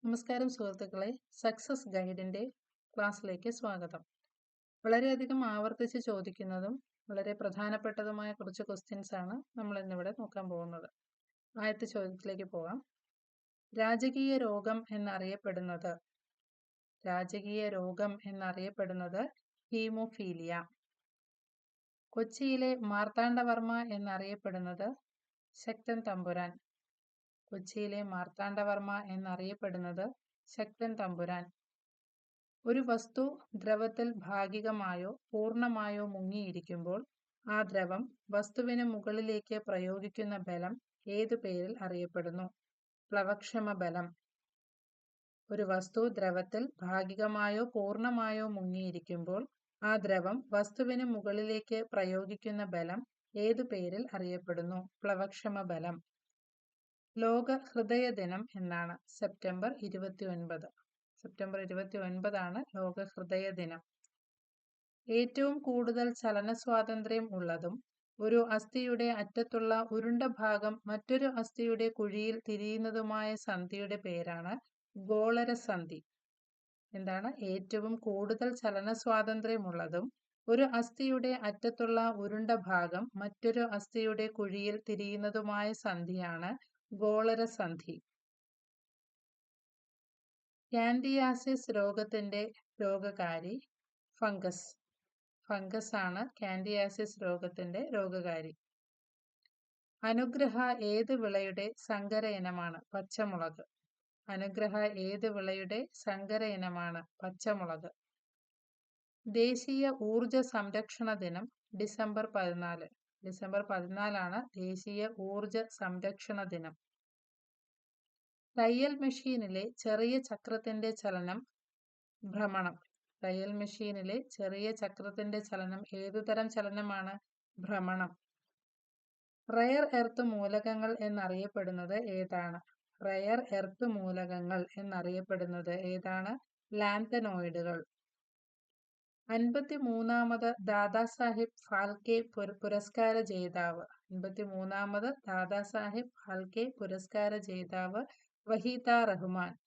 നമസ്കാരം സുഹൃത്തുക്കളെ, സക്സസ് ഗൈഡിൻ്റെ ക്ലാസ്സിലേക്ക് സ്വാഗതം. വളരെയധികം ആവർത്തിച്ച് ചോദിക്കുന്നതും വളരെ പ്രധാനപ്പെട്ടതുമായ കുറച്ച് ക്വസ്റ്റ്യൻസ് ആണ് നമ്മൾ ഇന്നിവിടെ നോക്കാൻ പോകുന്നത്. ആദ്യത്തെ ചോദ്യത്തിലേക്ക് പോകാം. രാജകീയ രോഗം എന്നറിയപ്പെടുന്നത് ഹീമോഫീലിയ. കൊച്ചിയിലെ മാർത്താണ്ഡവർമ്മ എന്നറിയപ്പെടുന്നത് ശക്തൻ തമ്പുരാൻ. ഒരു വസ്തു ദ്രവത്തിൽ ഭാഗികമായോ പൂർണ്ണമായോ മുങ്ങിയിരിക്കുമ്പോൾ ആ ദ്രവം വസ്തുവിന് മുകളിലേക്ക് പ്രയോഗിക്കുന്ന ബലം ഏതു പേരിൽ അറിയപ്പെടുന്നു? പ്ലവക്ഷമ ബലം. ഒരു വസ്തു ദ്രവത്തിൽ ഭാഗികമായോ പൂർണ്ണമായോ മുങ്ങിയിരിക്കുമ്പോൾ ആ ദ്രവം വസ്തുവിന് മുകളിലേക്ക് പ്രയോഗിക്കുന്ന ബലം ഏതു പേരിൽ അറിയപ്പെടുന്നു? പ്ലവക്ഷമ ബലം. ലോക ഹൃദയ ദിനം എന്നാണ്? സെപ്റ്റംബർ 29 ലോക ഹൃദയ ദിനം. ഏറ്റവും കൂടുതൽ ചലന സ്വാതന്ത്ര്യം ഉള്ളതും ഒരു അസ്ഥിയുടെ അറ്റത്തുള്ള ഉരുണ്ട ഭാഗം മറ്റൊരു അസ്ഥിയുടെ കുഴിയിൽ തിരിയുന്നതുമായ സന്ധിയുടെ പേരാണ് ഗോളരസന്ധി. എന്താണ്? ഏറ്റവും കൂടുതൽ ചലന സ്വാതന്ത്ര്യമുള്ളതും ഒരു അസ്ഥിയുടെ അറ്റത്തുള്ള ഉരുണ്ട ഭാഗം മറ്റൊരു അസ്ഥിയുടെ കുഴിയിൽ തിരിയുന്നതുമായ സന്ധിയാണ് ഗോളരസന്ധി. കാൻഡിയാസിസ് രോഗത്തിന്റെ രോഗകാരി ഫംഗസ്. ഫംഗസ് ആണ് കാൻഡിയാസിസ് രോഗത്തിന്റെ രോഗകാരി. അനുഗ്രഹ ഏത് വിളയുടെ സങ്കര ഇനമാണ്? പച്ചമുളക്. അനുഗ്രഹ ഏത് വിളയുടെ സങ്കര ഇനമാണ്? പച്ചമുളക്. ദേശീയ ഊർജ സംരക്ഷണ ദിനം ഡിസംബർ 14. ഡിസംബർ 14 ദേശീയ ഊർജ സംരക്ഷണ ദിനം. തയ്യൽ മെഷീനിലെ ചെറിയ ചക്രത്തിന്റെ ചലനം ഭ്രമണം. തയ്യൽ മെഷീനിലെ ചെറിയ ചക്രത്തിന്റെ ചലനം ഏതുതരം ചലനമാണ്? ഭ്രമണം. റയർ എർത്ത് മൂലകങ്ങൾ എന്നറിയപ്പെടുന്നത് ഏതാണ്? റയർ എർത്ത് മൂലകങ്ങൾ എന്നറിയപ്പെടുന്നത് ഏതാണ്? ലാന്തനോയിഡുകൾ. 53ാമത് ദാദാസാഹിബ് ഫാൽക്കെ പുരസ്കാര ജേതാവ്. 53ാമത് ദാദാസാഹിബ് ഫാൽക്കെ പുരസ്കാര ജേതാവ് വഹീദ റഹ്മാൻ.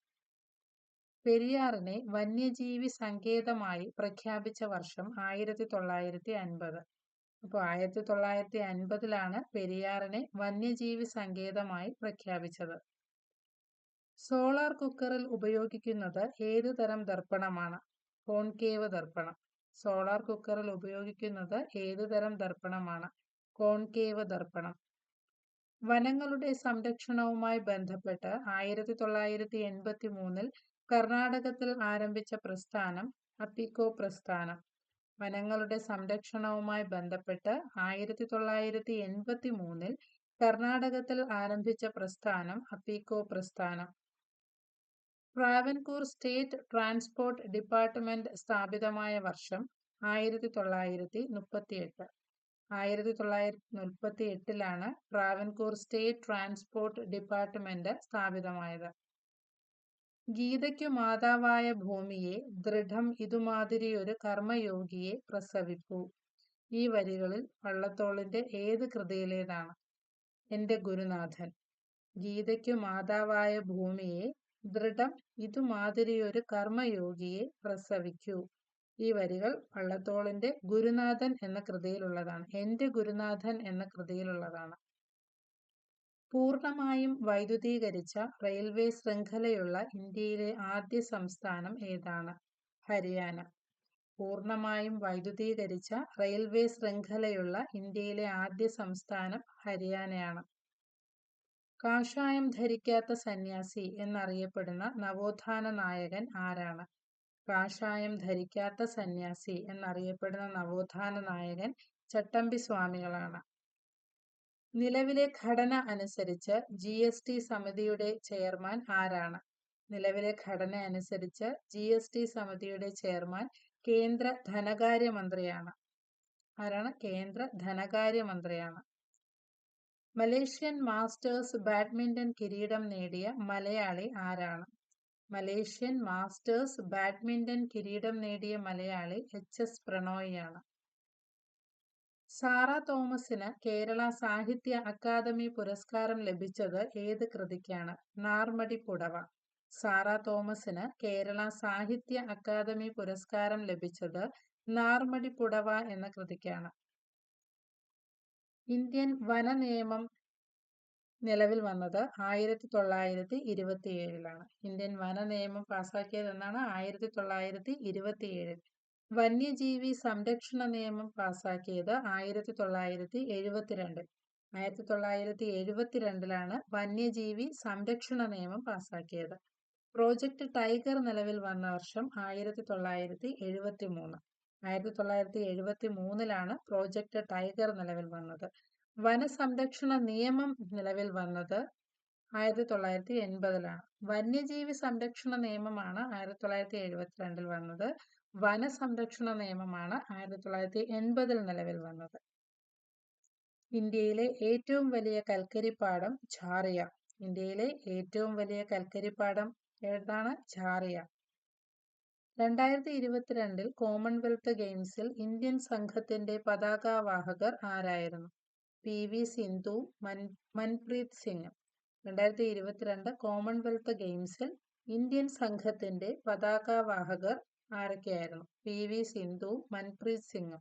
പെരിയാറിനെ വന്യജീവി സങ്കേതമായി പ്രഖ്യാപിച്ച വർഷം 1950. അപ്പോൾ 1950 പെരിയാറിനെ വന്യജീവി സങ്കേതമായി പ്രഖ്യാപിച്ചത്. സോളാർ കുക്കറിൽ ഉപയോഗിക്കുന്നത് ഏതു തരം ദർപ്പണമാണ്? കോൺകേവ് ദർപ്പണം. സോളാർ കുക്കറിൽ ഉപയോഗിക്കുന്നത് ഏതു തരം ദർപ്പണമാണ്? കോൺകേവ് ദർപ്പണം. വനങ്ങളുടെ സംരക്ഷണവുമായി ബന്ധപ്പെട്ട് 1983 കർണാടകത്തിൽ ആരംഭിച്ച പ്രസ്ഥാനം അപ്പിക്കോ പ്രസ്ഥാനം. വനങ്ങളുടെ സംരക്ഷണവുമായി ബന്ധപ്പെട്ട് 1983 കർണാടകത്തിൽ ആരംഭിച്ച പ്രസ്ഥാനം അപ്പിക്കോ പ്രസ്ഥാനം. ട്രാവൻകൂർ സ്റ്റേറ്റ് ട്രാൻസ്പോർട്ട് ഡിപ്പാർട്ട്മെന്റ് സ്ഥാപിതമായ വർഷം 1938. 1938 ട്രാവൻകൂർ സ്റ്റേറ്റ് ട്രാൻസ്പോർട്ട് ഡിപ്പാർട്ട്മെന്റ് സ്ഥാപിതമായത്. ഗീതയ്ക്കു മാതാവായ ഭൂമിയെ ദൃഢം ഇതുമാതിരിയൊരു കർമ്മയോഗിയെ പ്രസവിപ്പു. ഈ വരികളിൽ വള്ളത്തോളിന്റെ ഏത് കൃതിയിലേതാണ്? എന്റെ ഗുരുനാഥൻ. ഗീതയ്ക്കു മാതാവായ ഭൂമിയെ ദൃഢം ഇതുമാതിരിയൊരു കർമ്മയോഗിയെ പ്രസവിക്കൂ. ഈ വരികൾ വള്ളത്തോളിന്റെ ഗുരുനാഥൻ എന്ന കൃതിയിലുള്ളതാണ്. എന്റെ ഗുരുനാഥൻ എന്ന കൃതിയിലുള്ളതാണ്. പൂർണ്ണമായും വൈദ്യുതീകരിച്ച റെയിൽവേ ശൃംഖലയുള്ള ഇന്ത്യയിലെ ആദ്യ സംസ്ഥാനം ഏതാണ്? ഹരിയാന. പൂർണ്ണമായും വൈദ്യുതീകരിച്ച റെയിൽവേ ശൃംഖലയുള്ള ഇന്ത്യയിലെ ആദ്യ സംസ്ഥാനം ഹരിയാനയാണ്. കാഷായം ധരിക്കാത്ത സന്യാസി എന്നറിയപ്പെടുന്ന നവോത്ഥാന നായകൻ ആരാണ്? കാഷായം ധരിക്കാത്ത സന്യാസി എന്നറിയപ്പെടുന്ന നവോത്ഥാന നായകൻ ചട്ടമ്പി സ്വാമികളാണ്. നിലവിലെ ഘടന അനുസരിച്ച് GST സമിതിയുടെ ചെയർമാൻ ആരാണ്? നിലവിലെ ഘടന അനുസരിച്ച് GST സമിതിയുടെ ചെയർമാൻ കേന്ദ്ര ധനകാര്യമന്ത്രിയാണ്. ആരാണ്? കേന്ദ്ര ധനകാര്യമന്ത്രിയാണ്. മലേഷ്യൻ മാസ്റ്റേഴ്സ് ബാഡ്മിന്റൺ കിരീടം നേടിയ മലയാളി ആരാണ്? മലേഷ്യൻ മാസ്റ്റേഴ്സ് ബാഡ്മിന്റൺ കിരീടം നേടിയ മലയാളി HS പ്രണോയിയാണ്. സാറ തോമസിന് കേരള സാഹിത്യ അക്കാദമി പുരസ്കാരം ലഭിച്ചത് ഏത് കൃതിക്കാണ്? നാർമടി പുടവ. സാറ തോമസിന് കേരള സാഹിത്യ അക്കാദമി പുരസ്കാരം ലഭിച്ചത് നാർമടി പുടവ എന്ന കൃതിക്കാണ്. ഇന്ത്യൻ വന നിയമം നിലവിൽ വന്നത് 1927-ലാണ്. ഇന്ത്യൻ വന നിയമം പാസാക്കിയത് എന്നാണ് 1927. വന്യജീവി സംരക്ഷണ നിയമം പാസാക്കിയത് 1972. 1972-ലാണ് വന്യജീവി സംരക്ഷണ നിയമം പാസാക്കിയത്. പ്രോജക്ട് ടൈഗർ നിലവിൽ വന്ന വർഷം 1973. 1973-ലാണ് പ്രോജക്ട് ടൈഗർ നിലവിൽ വന്നത്. വനസംരക്ഷണ നിയമം നിലവിൽ വന്നത് 1980-ലാണ്. വന്യജീവി സംരക്ഷണ നിയമമാണ് 1972 വന്നത്. വനസംരക്ഷണ നിയമമാണ് 1980 നിലവിൽ വന്നത്. ഇന്ത്യയിലെ ഏറ്റവും വലിയ കൽക്കരിപ്പാടം ഝാറിയ. ഇന്ത്യയിലെ ഏറ്റവും വലിയ കൽക്കരിപ്പാടം ഏതാണ്? ഝാറിയ. 2022 കോമൺവെൽത്ത് ഗെയിംസിൽ ഇന്ത്യൻ സംഘത്തിന്റെ പതാകവാഹകർ ആരായിരുന്നു? PV സിന്ധു, മൻപ്രീത് സിംഗ്. 2022 കോമൺവെൽത്ത് ഗെയിംസിൽ ഇന്ത്യൻ സംഘത്തിന്റെ പതാകവാഹകർ ആരൊക്കെയായിരുന്നു? PV സിന്ധു, മൻപ്രീത് സിംഗ്.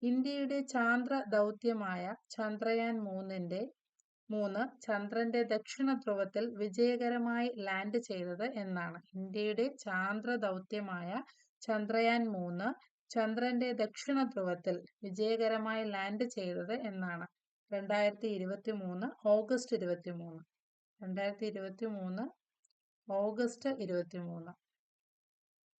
ഇന്ത്യയുടെ ചാന്ദ്ര ദൗത്യമായ ചന്ദ്രയാൻ 3 ചന്ദ്രന്റെ ദക്ഷിണ ധ്രുവത്തിൽ വിജയകരമായി ലാൻഡ് ചെയ്തത് എന്നാണ്? ഇന്ത്യയുടെ ചാന്ദ്ര ദൗത്യമായ ചന്ദ്രയാൻ 3 ചന്ദ്രന്റെ ദക്ഷിണ ധ്രുവത്തിൽ വിജയകരമായി ലാൻഡ് ചെയ്തത് എന്നാണ്? 2023 ഓഗസ്റ്റ് 23. 2023 ഓഗസ്റ്റ് 23.